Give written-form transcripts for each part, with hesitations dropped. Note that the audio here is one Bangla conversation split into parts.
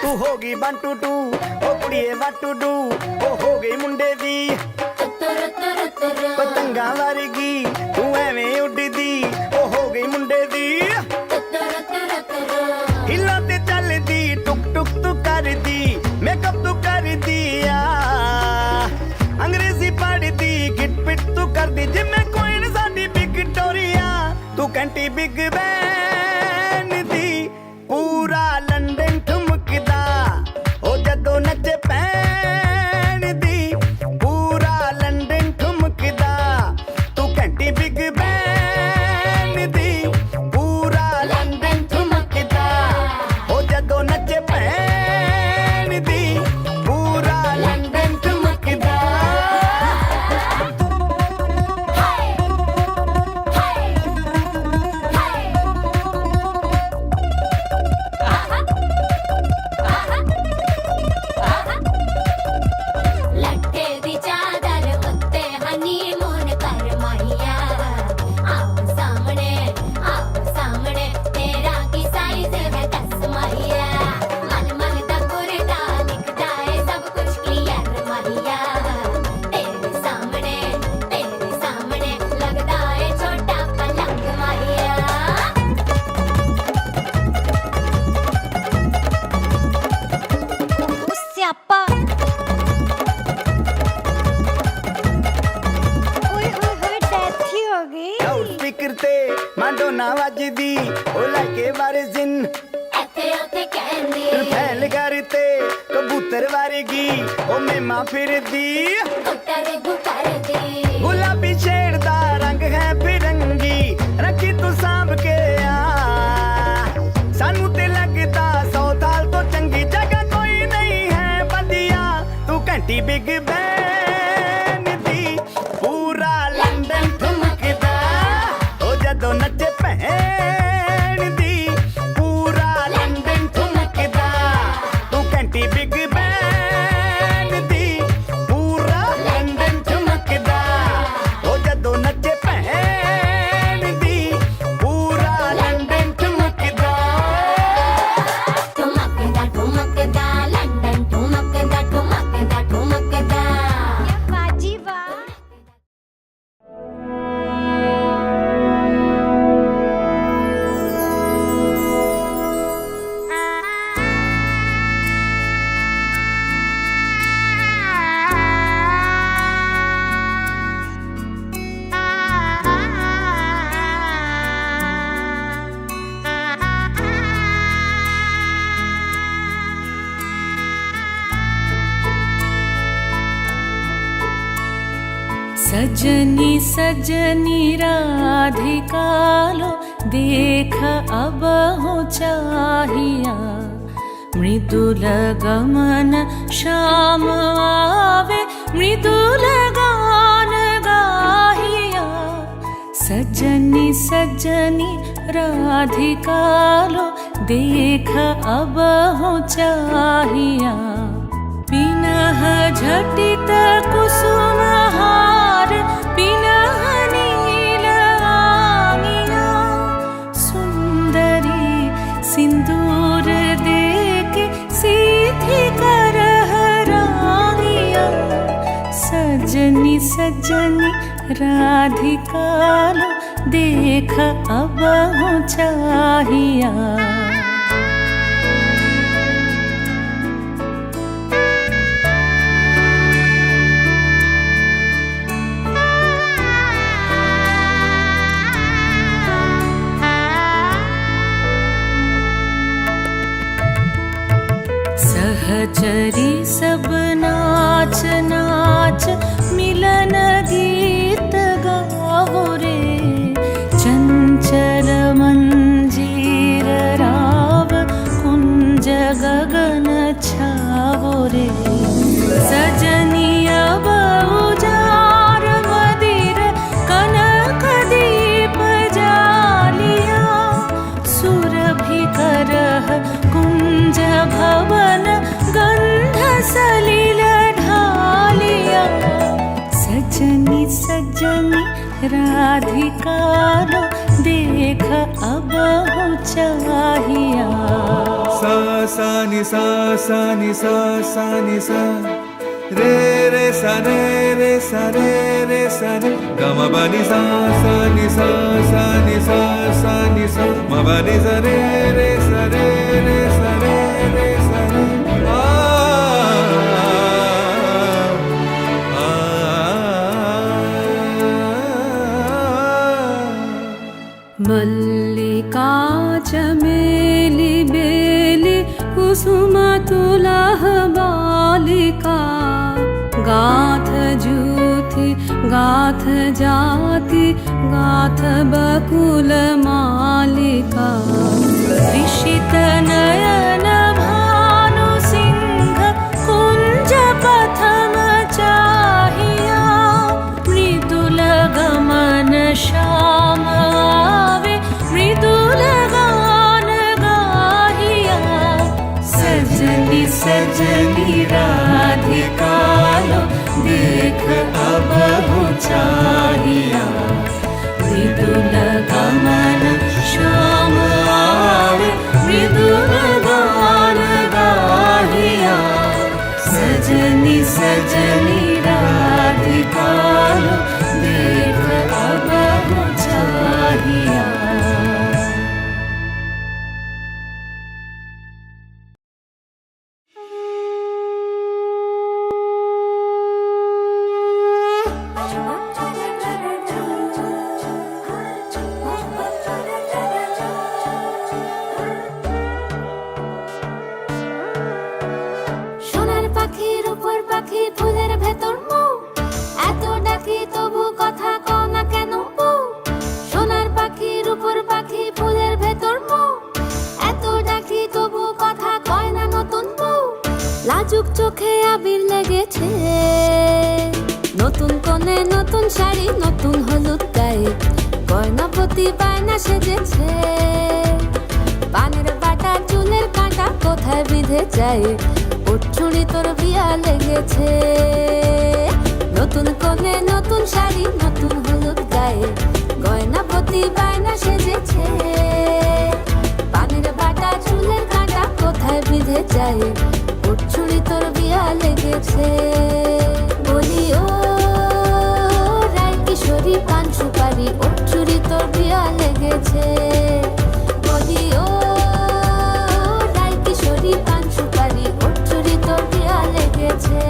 तू होगी 1 2 2 ओ कुड़िए what to do ओ हो गई मुंडे दी पतंगा वर्गी तू एवें उड़दी ओ हो गई मुंडे दी हिला ते चलदी टुक टुक तू करदी मेकअप तू कर दिया अंग्रेजी पढ़दी गिट पिट तू करदी जिम्मे कोई न साडी विक्टोरिया तू कंटी बिग बैन दी पूरा लंदन ठुमकदा ओ जदों नचे पैन दी पूरा लंदन ठुमकदा तू कंटी बिग बैन दी पूरा लंदन ठुमकदा ओ जदों नचे पैन दी पूरा लंदन ठुमकदा लट्टे दी चादर उत्ते हनीमून कर माहिया आओ सामने तेरा की साइज है दस माहिया मन मन दा कुरता दिखदा है सब कुछ क्लियर माहिया तेरे सामने लगदा है छोटा पलंग माहिया स्यापा ओए डेथ ही हो गई। लाउड स्पीकर ते माडोना वजदी ओ लाके वारिजिन एथे ओथे कहंदी फैल करते कबूतर वारगी ओ मेमा फिरदी गुटर गुटर दी गुलाबी शेर दा रंग है फिरंगी रखी तू सांभ के आ सानू ते लगदा 100 साल तो चंगी जगह कोई नहीं है बदिया तू घंटी बिग बैन दी पूरा लंदन ठुमकदा ओ जदों नचे भैन दी पूरा लंदन ठुमकदा तू घंटी बिग बैन दी पूरा लंदन ठुमकदा ओ जदों नचे भैन दी पूरा लंदन ठुमकदा ठुमकदा लंदन ठुमकदा बाजी वाह। सजनी सजनी राधिकालो देख अब हो चाहिया मृदुल गमन श्याम आवे मृदुल गान गाहिया सजनी सजनी राधिकालो देख अब हो चाहिया पिनह झटित कुसुम हार पिनह नील आंगिया सुंदरी सिंदूर देके सीधी करह रानिया सजनी सजनी राधिकालो देख अब हो चाहिया सहचरी सब नाच नाच मिलन गीत गाओ रे चंचल मंजीर राव कुंज गगन छाओ रे सजनी अब उजार मदिर कनक दीप जालिया सुरभि करह कुंज भवन गंध सलिल ढालिया सजनी सजनी राधिकालो देख अब हो चाहिया सा सा नि सा सा नि सा सा नि सा रे रे सा रे रे सा रे रे सा रे ग म ब नि सा सा नि सा सा नि सा सा नि सा म ब नि सा रे रे सा रे रे सा रे रे सा रे मल्लिका चमेली बेली कुसुम तुलह बालिका गाथ जूथि गाथ जाति गाथ बकुल मालिका ऋषित नयन भानु सिंह कुंज पथम चाहिया मृदुल गमन श्याम आवे मृदुल गान गाहिया सजनी सजनी राधिका लो देख अब हो चाहिया मृदुल गमन श्याम आवे मृदुल गान गाहिया सजनी सजनी राधिका लो देख अब हो चाहिया সোনার পাখির উপর পাখি ফুলের ভেতর মৌ এত ডাকি তবু কথা কও না কেন বউ সোনার পাখির উপর পাখি ফুলের ভেতর মৌ এত ডাকি তবু কথা কয় না নতুন বউ লাজুক চোখে আবির লেগেছে নতুন কোণে নতুন শাড়ি নতুন হলুদ গায়ে গয়নাপতি বায়না সেজেছে পানের বাটা চুলের কাঁটা কোথায় বিঁধে যায় উঠছুড়ি তোর বিয়া লেগেছে নতুন কোণে নতুন শাড়ি নতুন হলুদ গায়ে গয়নাপতি বায়না সেজেছে পানের বাটা চুলের কাঁটা কোথায় বিঁধে যায় উঠছুড়ি তোর বিয়া লেগেছে বলি ও রায় কিশোরী পান সুপারি উঠছুড়ি তোর বিয়া লেগেছে বলি ও রায় কিশোরী পান সুপারি উঠছুড়ি তোর বিয়া লেগেছে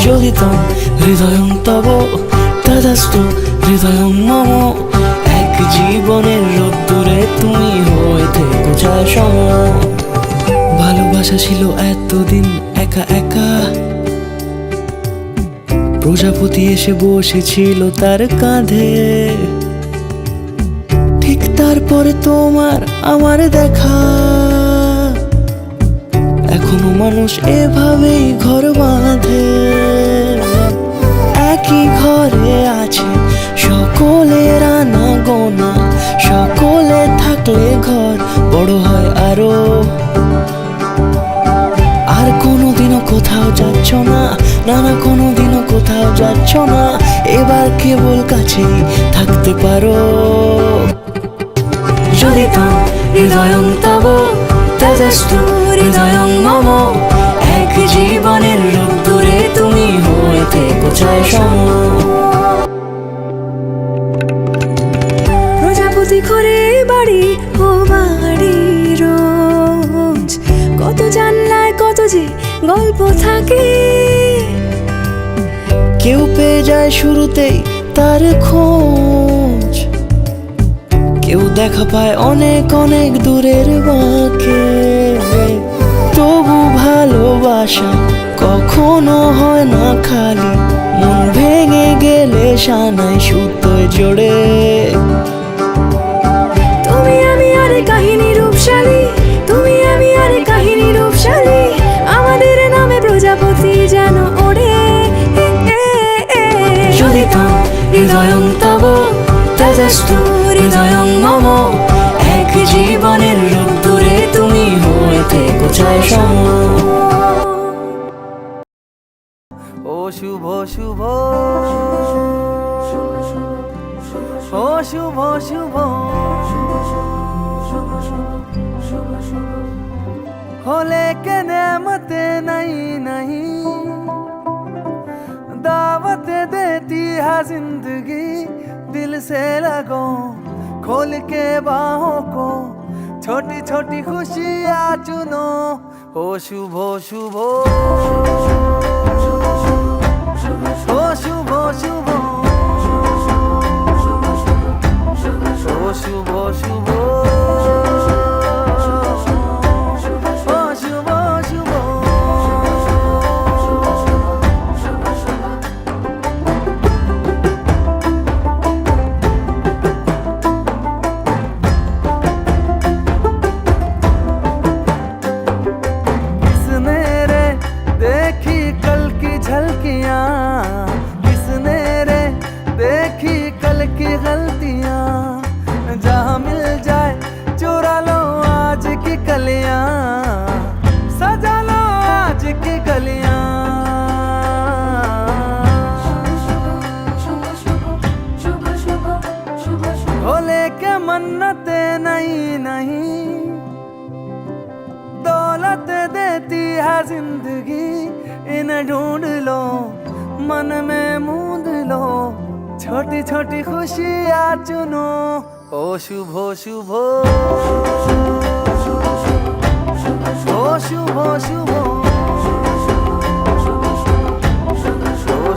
যোগিতম হৃদয়ং তব তদাস্তু হৃদয়ং মম এক জীবনের রোদ্দুরে তুমি হয়ে থেকো যায় সম ভালোবাসা ছিল এতদিন একা একা প্রজাপতি এসে বসেছিল তার কাঁধে ঠিক তারপরে তোমার আমার দেখা এখনো মানুষ এভাবেই ঘর বাঁধে একই ঘরে আছে সকলের আনা গোনা সকলে থাকলে ঘর বড় হয় আরো আর কোনোদিনও কোথাও যাচ্ছ না না কোনোদিনও কোথাও যাচ্ছ না এবার কেবল কাছেই থাকতে পারো যদি তো হৃদয়ং তব তদস্তু হৃদয়ং মম এক জীবনের রোদ্দুরে তুমি হয়ে থেকো চায় সম প্রজাপতি ঘরে বাড়ি ও বাড়ি রোজ কত জানলায় কত যে গল্প থাকে কেউ পেয়ে যায় শুরুতেই তার খোঁজ কেউ দেখা পায় অনেক অনেক দূরের বাঁকে ভালোবাসা কখনো হয় না খালি, মন ভেঙে গেলে সানাই সুতোয় জোড়ে। তুমি আমি আরে কাহিনী রূপশালী, তুমি আমি আরে কাহিনী রূপশালী, আমাদের নামে প্রজাপতি যেন ওড়ে। যদি তাম হৃদয়ং তব তেজস্তু হৃদয়ং মম, এক জীবনের রোদ্দুরে তুমি হয়ে থেকো চাই সম। ও শুভ শুভ, ও শুভ শুভ, हो लेकिन नेमत नहीं नहीं, दावत देती है जिंदगी, दिल से लगो खोल के बाहों को, छोटी छोटी खुशियाँ चुनो। ओ शुभ शुभ, ओ शुभ शुभ, ओ शुभ शुभ, ओ शुभ शुभ। किसने रे देखी कल की झलकियाँ, किसने रे देखी कल की गलतियाँ, जहाँ मिल जाए चुरा लो आज की कलियाँ, सजा लो आज की गलियाँ। हो लेके मन्नते नहीं नहीं, दौलत देती है जिंदगी, इन्हें ढूंढ लो मन में मूंद लो, छोटी छोटी खुशियाँ चुनो। ओ शुभ शुभ, ओ शुभ शुभ, ओ शुभ शुभ, ओ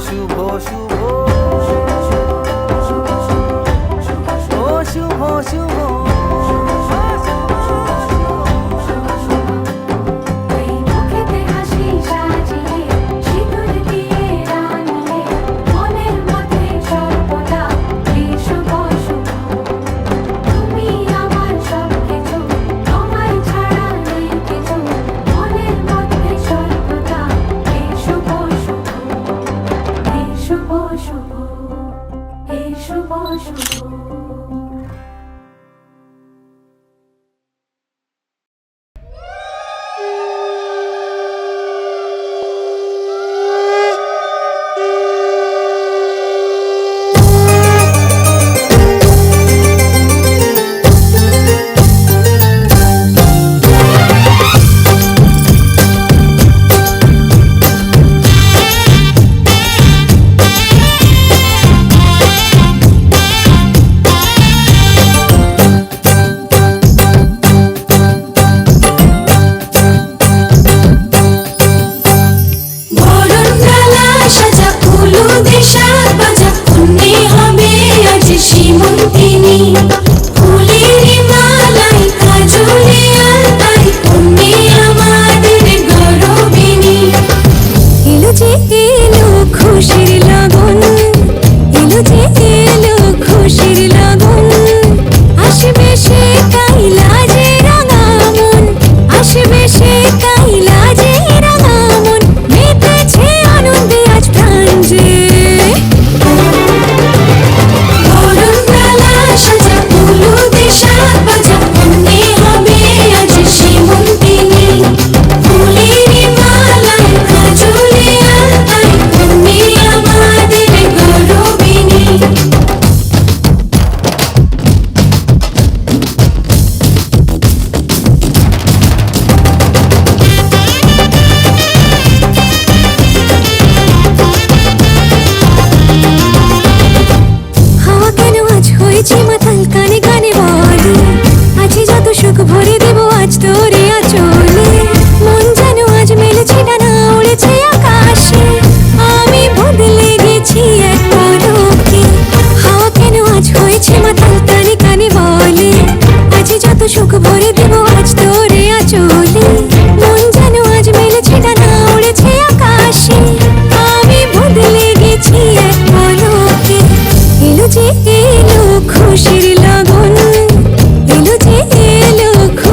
शुभ शुभ। মুখেতে হাসি সাজিয়ে সিঁদুর দিয়ে রাঙিয়ে মনের মধ্যে সর্বদা এই শুভ শুভ, তুমি আমার সব কিছু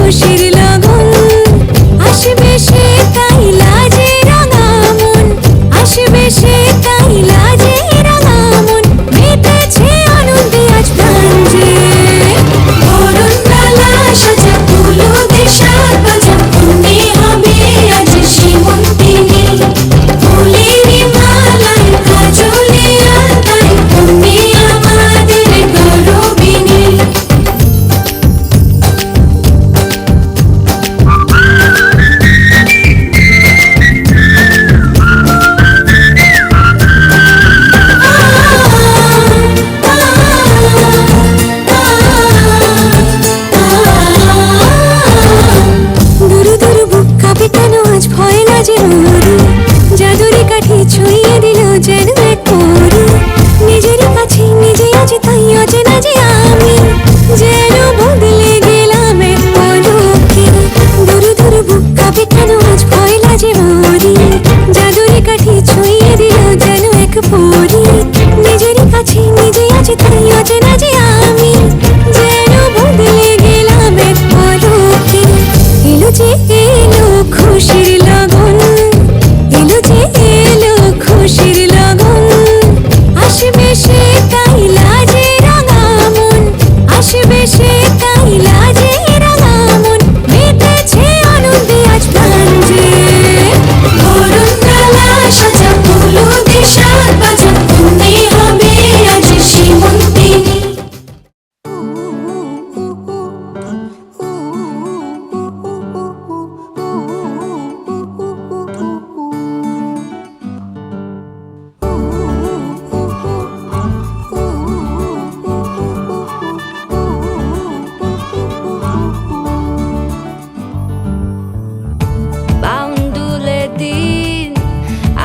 খুশির লগন আসবে সে তাই লাজে রাঙা মন আসবে সে তাই লাজে রাঙা মন মেতেছে আনন্দে আজ প্রাণ যে বরণ ডালা সাজা ফুলো দেশার বাজা মনে হবে আজ সীমন্তিনী ফুলেরই মালায় কাজলে আলতায় তুমি আমাদের গৌরবিনী দুরু দুরু বুক কাঁপে কেন আজ ভয় লাজে মরি জাদুরি কাঠি ছুঁয়ে দিল যেন এক পরি নিজেরই কাছে নিজে আছি তাই অচেনা যে আমি যেন বদলে গেলাম এক পলকে দুরু দুরু বুক কাঁপে কেন আজ ভয় লাজে মরি জাদুরি কাঠি ছুঁয়ে দিল যেন এক পরি নিজেরই কাছে নিজে আছি তাই অচেনা যে আমি যেন বদলে গেলাম এক পলকে এলো যে এলো খুশির লগন এলো যে এলো খুশির লগন আসবে সে তাই লাজে রাঙা মন আসবে সে তাই লাজে রাঙা মন মেতেছে আনন্দে আজ প্রাণ যে বরণ ডালা সাজা ফুলো দেশার বাজা মনে হবে আজ সীমন্তিনী বাউন্ডুলে দিন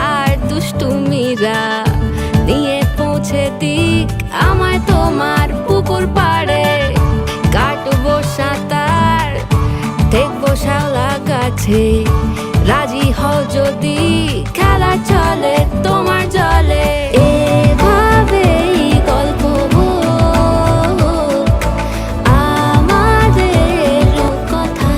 আর দুষ্টুমিরা নিয়ে পৌঁছে দিক আমায় তোমার পুকুর পাড়ে কাটবো সাঁতার দেখবো শাওলা গাছে রাজি হও যদি খেলা চলে তোমার জলে এভাবেই গল্প হোক আমাদের কথায়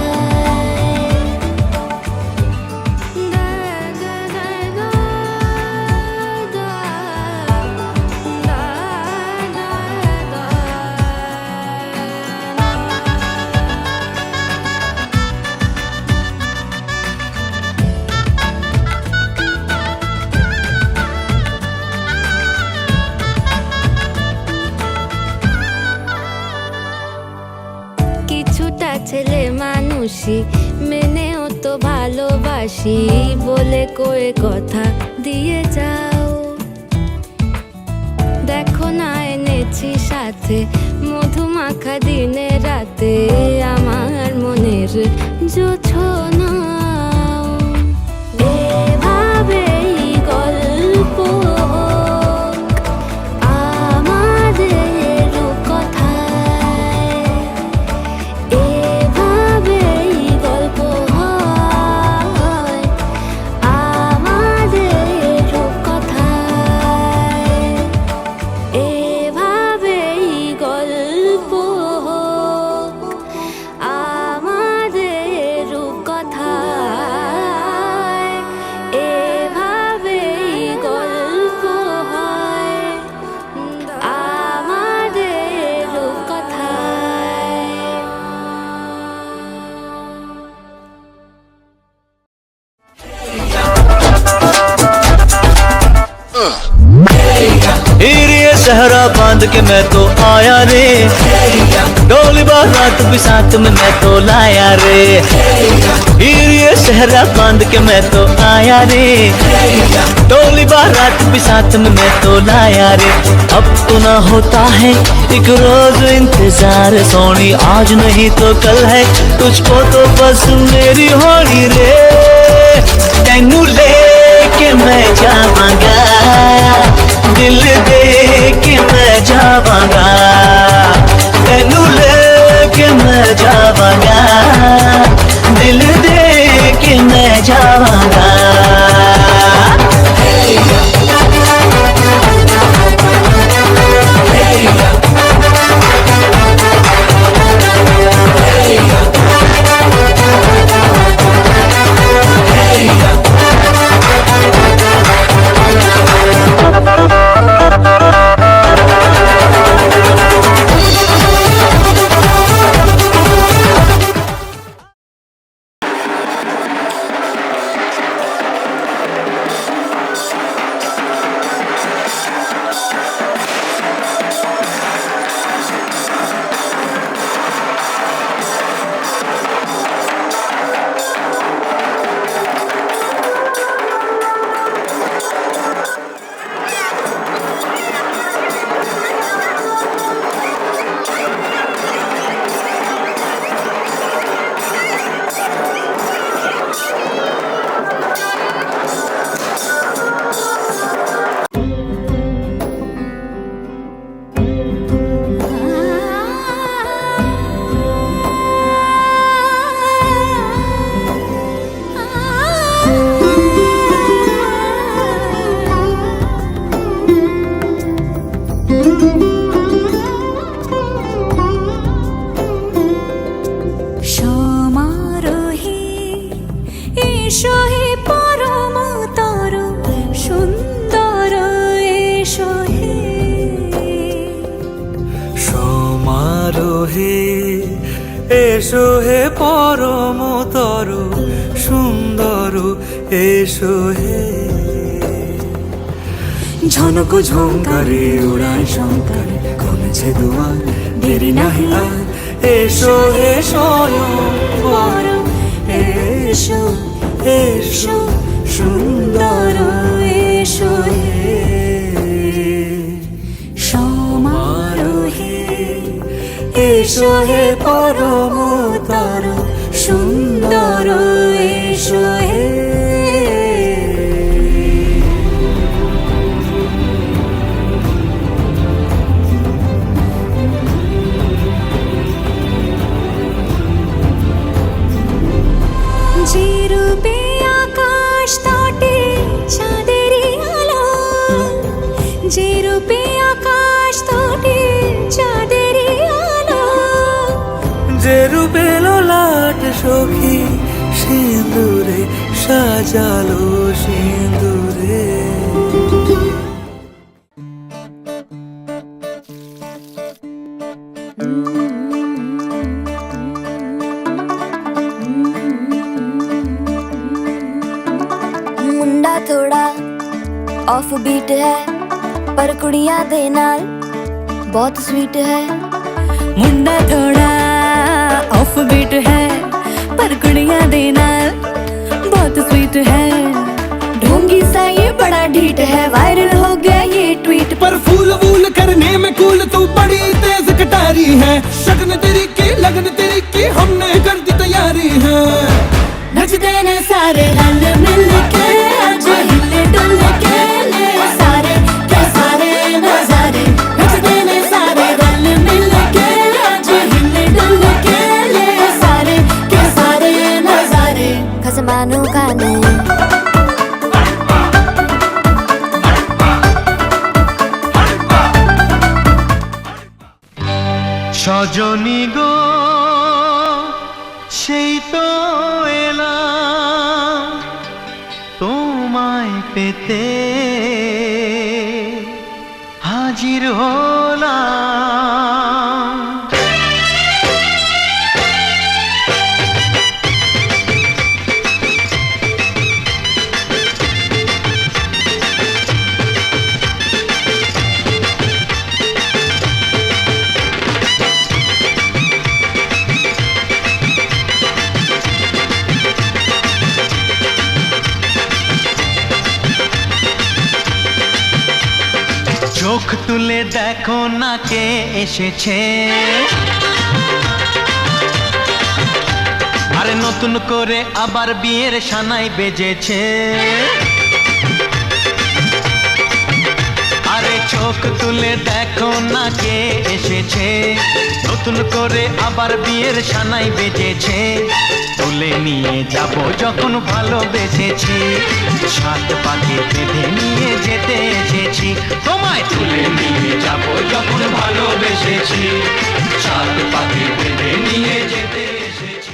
কিছুটা ছেলে মানুষই মেনেও তো ভালোবাসি বলে কয়ে কথা দিয়ে যাও দেখো না এনেছি সাথে মধুমাখা দিনে রাতে আমার মনের জোছনা এভাবেই গল্প হোক আমাদের কথায় এভাবেই গল্প হয় আমাদের কথায় এভাবেই গল্প হোক আমাদের কথায় এভাবেই গল্প হয় আমাদের কথায় हीरे सहरा बांध के मैं तो आया रे डोली बारात भी साथ में मैं तो लाया रे हीरे सहरा बांध के मैं तो आया रे डोली बारात भी साथ में मैं तो लाया रे अब तो ना होता है एक रोज इंतजार सोनी आज नहीं तो कल है तुझको तो बस मेरी होली रे तेनू लेके मैं जावांगा दिल दे के मैं जावांगा तेनू लेके मैं जावांगा दिल दे के मैं जावांगा এসো হে পরমতর সুন্দর এসো হে সমারোহে এসো হে পরমতর সুন্দর এসো হে ঝনক ঝঙ্কারে উড়ায় শঙ্কারে কমেছে দুয়ার দেরি নাহি আর এসো হে স্বয়ং বর এসো এসো সুন্দর এসো হে সমারোহে এসো হে পরমতর সুন্দর এসো হে যে রূপে আকাশ তটে চাঁদেরই আলো যে রূপে আকাশ তটে চাঁদেরই আলো যে রূপে লোলাট সখী সিঁদুরে সাজালো সিঁদুরে मुंडा थोड़ा ऑफ बीट है पर कुड़ियां दे नाल बहुत स्वीट है मुंडा थोड़ा ऑफ बीट है पर कुड़ियां दे नाल बहुत स्वीट है ढोंगी सा ये बड़ा ढीठ है वायरल हो गया ये ट्वीट पर फूल वूल करने में कूल तू बड़ी तेज कटारी है शगन तेरी की लगन तेरी की हमने कर दी तैयारी है नचते ने सारे रल मिल के आज हिले डुल के ले सारे के सारे नजारे नचते ने सारे रल मिल के आज हिले डुल के ले सारे के सारे नजारे खसमानों का नहीं সজনী গো সেই তো এলাম তোমায় পেতে হাজির হলাম চোখ তুলে দেখো না কে এসেছে আরে নতুন করে আবার বিয়ের সানাই বেজেছে আরে চোখ তুলে দেখো না কে এসেছে নতুন করে আবার বিয়ের সানাই বেজেছে তুলে নিয়ে যাব যখন ভালোবেসেছি সাত পাকে বেঁধে নিয়ে যেতে এসেছি তোমায় তুলে নিয়ে যাব যখন ভালোবেসেছি সাত পাকে বেঁধে নিয়ে যেতে এসেছি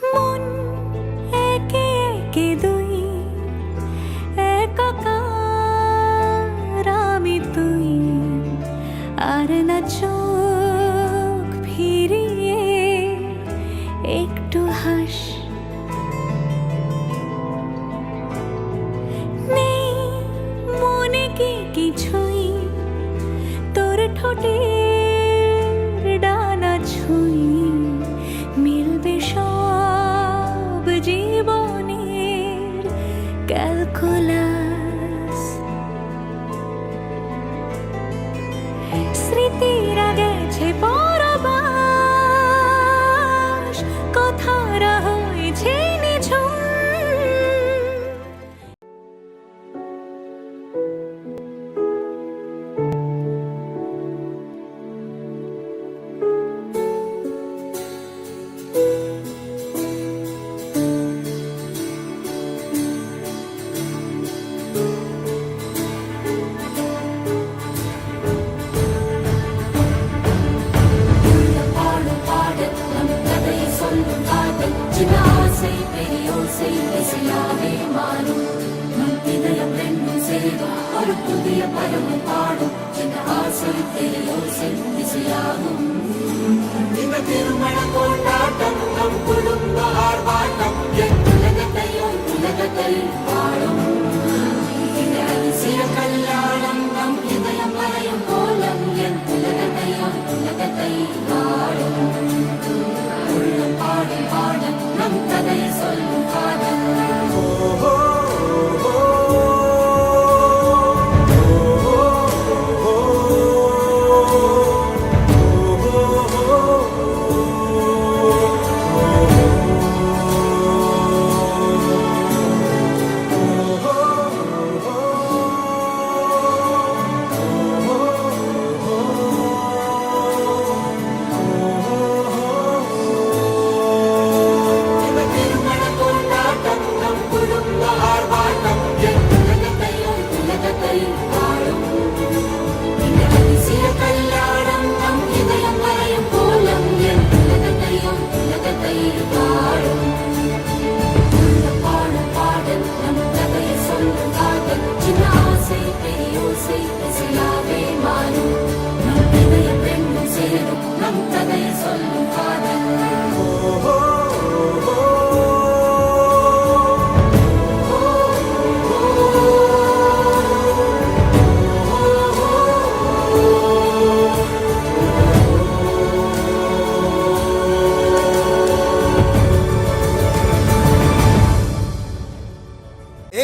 মন একে একে দুই একাকার আমি তুই আর না চোখ ফিরিয়ে একটু হাস নেই মনে কি কিছুই তোর ঠোঁটের ডানা ছুঁই মিলবে সব জীবনের ক্যালকুলাস স্মৃতিরা গেছে পরবাস কথারা হয়েছে নিঝুম പാടും പുതിയ പലവും പാടും എന്ന ആശയം തെളിയോശം ദിശയാകും இந்த திருமண கொண்டாட்டம் நம் குடும்ப ஆர்ப்பாட்டம் என் உலகத்தை பாடும் இந்த அதிசய கல்யாணம் நம் இதயம் மறையும் கோலம் என் உலகத்தை பாடும் உள்ளம் பாடும் பாடல் நம் கதையை சொல்லும் காதல்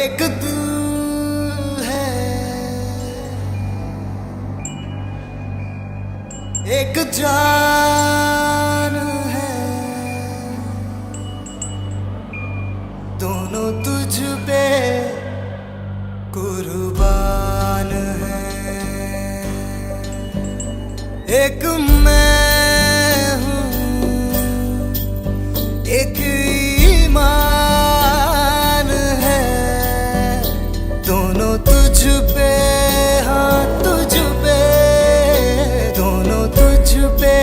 एक दिल है एक जान है दोनों तुझ पे कुर्बान है एक मैं हूँ एक ईमान है दोनों तुझ पे हाँ तुझ पे दोनों तुझ पे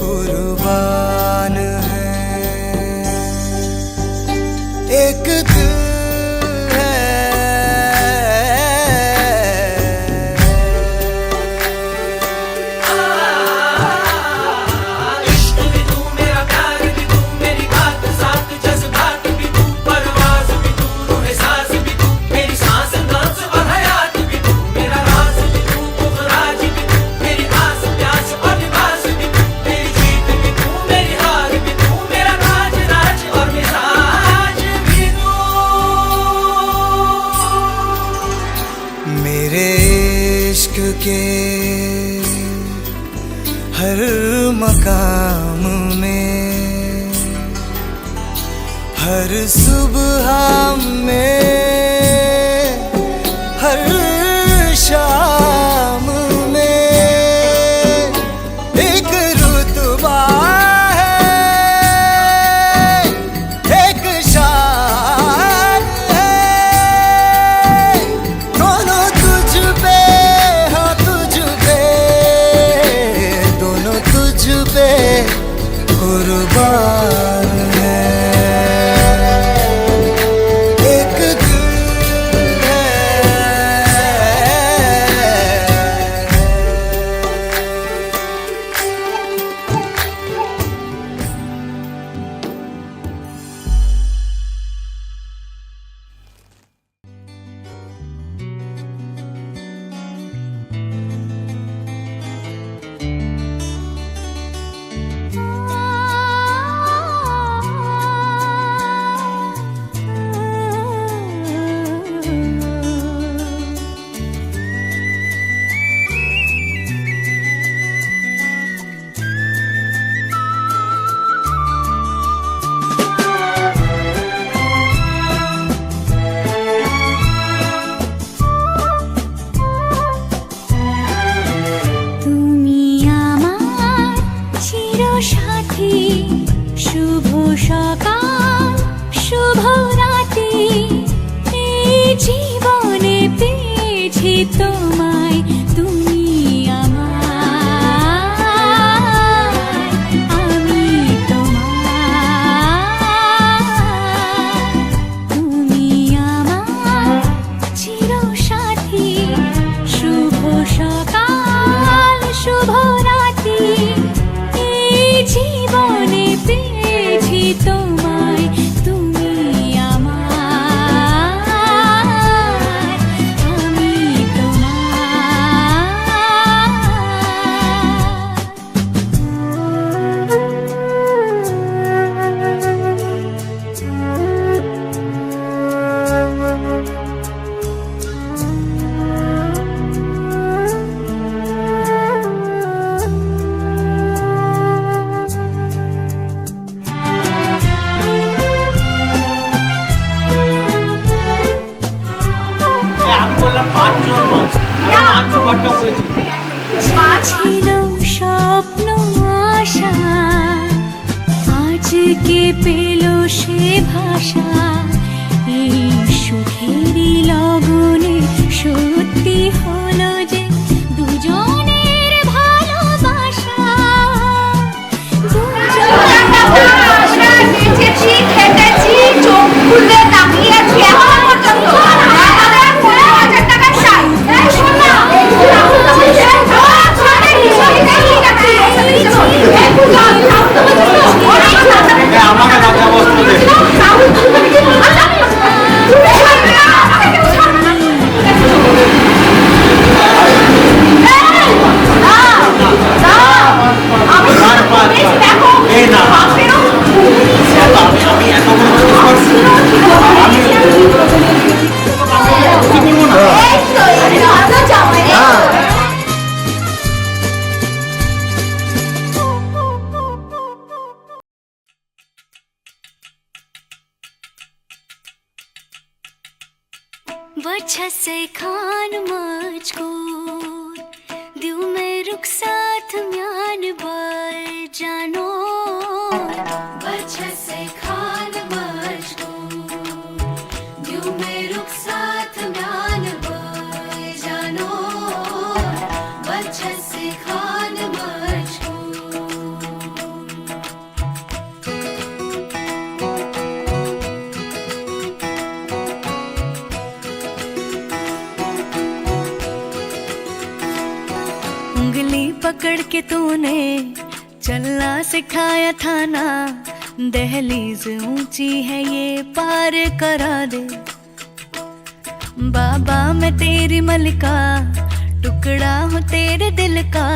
कुर्बान है एक दिल है इश्क भी तू मेरा प्यार भी तू मेरी बात साथ जज्बात भी तू परवाज़ भी तू रूह सांस भी तू मेरी सांस नाच और हयात भी तू मेरा राज भी तू पुखराज भी तू मेरी आस प्यास और लिबास भी तू मेरी जीत भी तू मेरी हार भी तू मेरा राज राज और मिजाज भी तू मेरे इश्क के हर मकाम में हर सुबह में हर शाम में एक रुतबा है एक शान है दोनों तुझ पे हाँ तुझ पे दोनों तुझ पे कुर्बान है एक दिल ছিল স্বপ্ন আশা, আজকে পেল সে ভাষা। এই সুখেরই লগনে সত্যি হলো যে দুজনের ভালোবাসা। वजह से खान मजकूर दिल में रुख साथ म्यान बार जानो। वजह से खान मजकूर दिल में रुख साथ म्यान बार जानो। वजह से खान मजकूर। उंगली पकड़ के तूने चलना सिखाया था ना, दहलीज ऊंची है ये पार करा दे। बाबा मैं तेरी मलिका, टुकड़ा हूँ तेरे दिल का,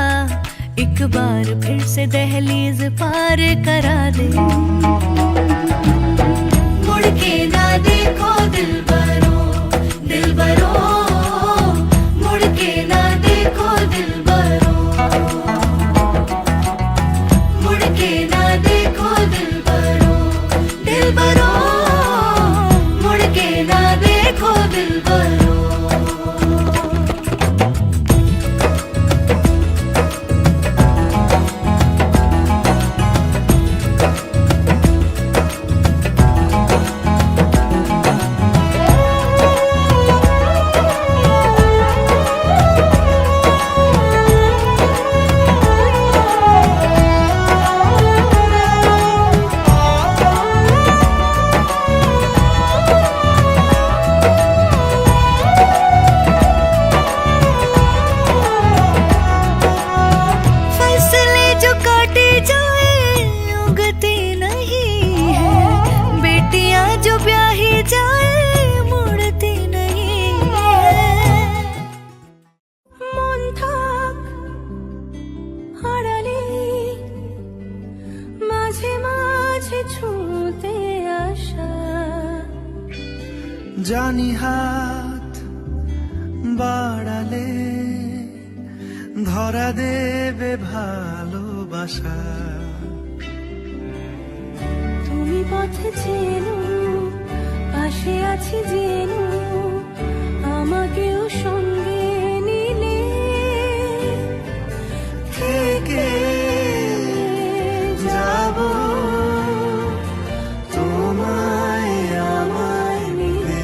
एक बार फिर से दहलीज पार करा दे। मुड़ के ना देखो दिलबरो दिलबरो, मुड़ के ना देखो दिलबरो, मुड़ के ना देखो दिलबरो दिलबरो, मुड़ के ना देखो दिलबरो। জানি হাত বাড়ালে ধরা দেবে ভালোবাসা। তুমি পথে চেনো, পাশে আছি জেনো, আমাকেও সঙ্গে নিলে থেকে যাব তোমায় আমায় নিয়ে,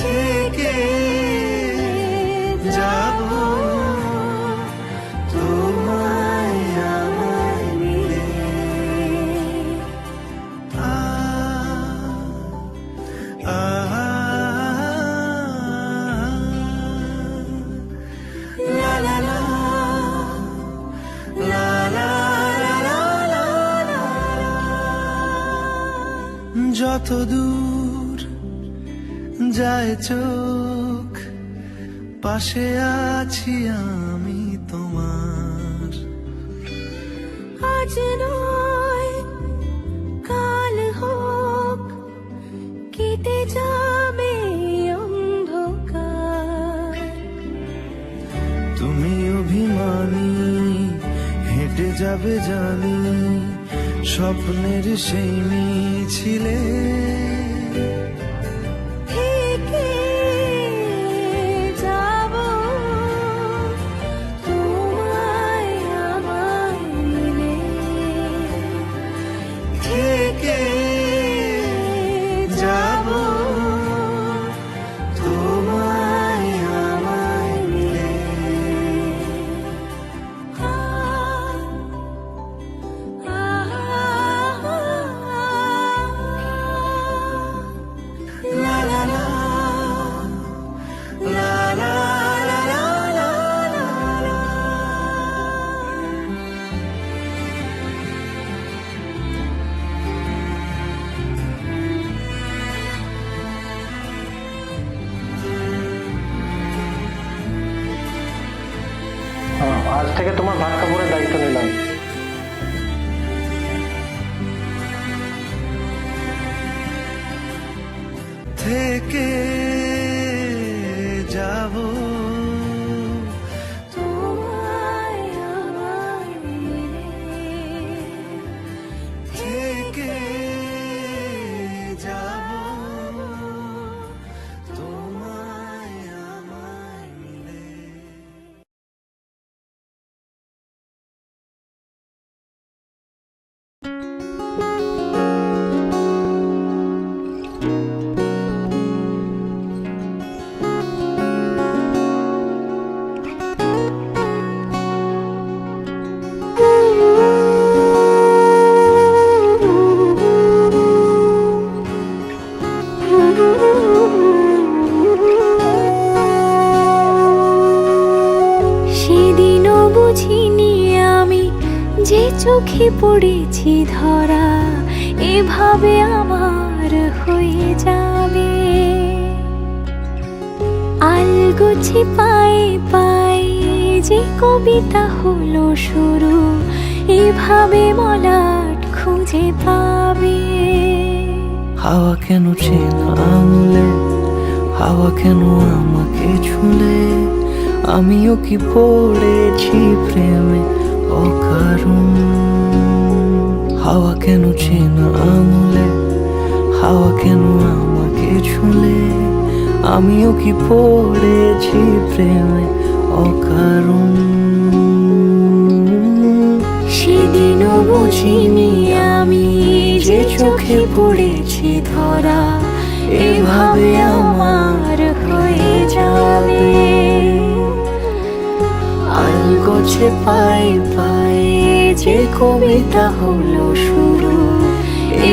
থেকে যাব তোমায় আমায় নিয়ে। লা লা লা লা লা লা লা লা। যত দূর যায় চোখ, পাশে আছি আমি তোমার। আজ নয় কাল হোক, কেটে যাবে অন্ধকার। তুমি অভিমানী হেঁটে যাবে জানি, স্বপ্নের সেই মিছিলে থেকে যাব আজ থেকে তোমার ভাত কাপড়ের দায়িত্ব নিলাম। থেকে যাব থেকে যাব তোমায় আমায় মিলে। সেদিনও বুঝিনি আমি যে চোখে পড়েছি ধরা এভাবে আমার হয়ে যাবে। আলগোছে পায়ে পায়ে যে কবিতা হলো শুরু এভাবে মলাট খুঁজে পাবে। হাওয়া কেন চেনা আঙুলে, হাওয়া কেন আমাকে ছুলে, আমিও কি পড়েছি প্রেমে অকারণ। হাওয়া কেন চেনা আঙুলে, হাওয়া কেন আমাকে ছুলে, আমিও কি পড়েছি প্রেমে অকারণ। সেদিনও বুঝিনি আমি যে চোখে পড়েছি ধরা এভাবে আমার হয়ে যাবে। আলগোছে পায়ে পায়ে যে কবিতা হলো শুরু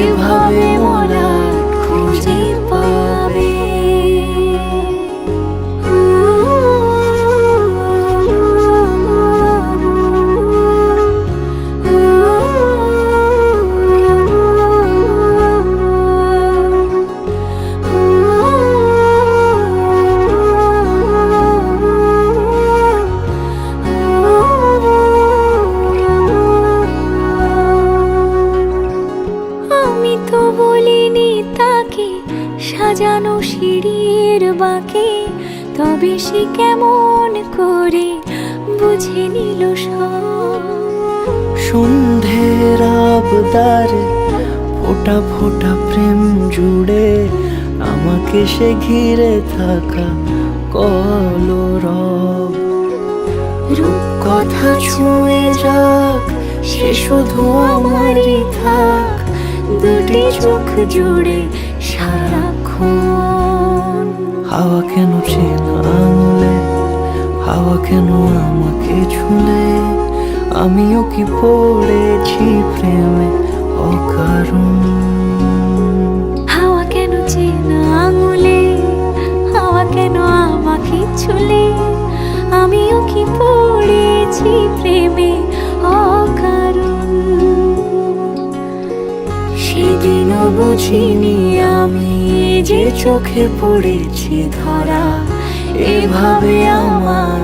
এভাবে মলা খুঁজে পাবে। সাজানো সিঁড়ির বাঁকে তবে সে কেমন করে বুঝে নিল সব। সন্ধ্যের আবদারে ফোটা ফোটা প্রেম জুড়ে আমাকে সে ঘিরে থাকা কলরব। রূপকথা ছুঁয়ে যাক সে শুধু আমারই থাক, দুটি চোখ জুড়ে সারাক্ষণ। হাওয়া কেন চেনা আঙুলে, হাওয়া কেন আমাকে ছুলে, আমিও কি পড়েছি প্রেমে অকারণ। হাওয়া কেন চেনা আঙুলে, হাওয়া কেন আমাকে ছুলে, আমিও কি পড়েছি প্রেমে অকারণ। সেদিনও বুঝিনি আমি যে চোখে পড়েছি ধরা এভাবে আমার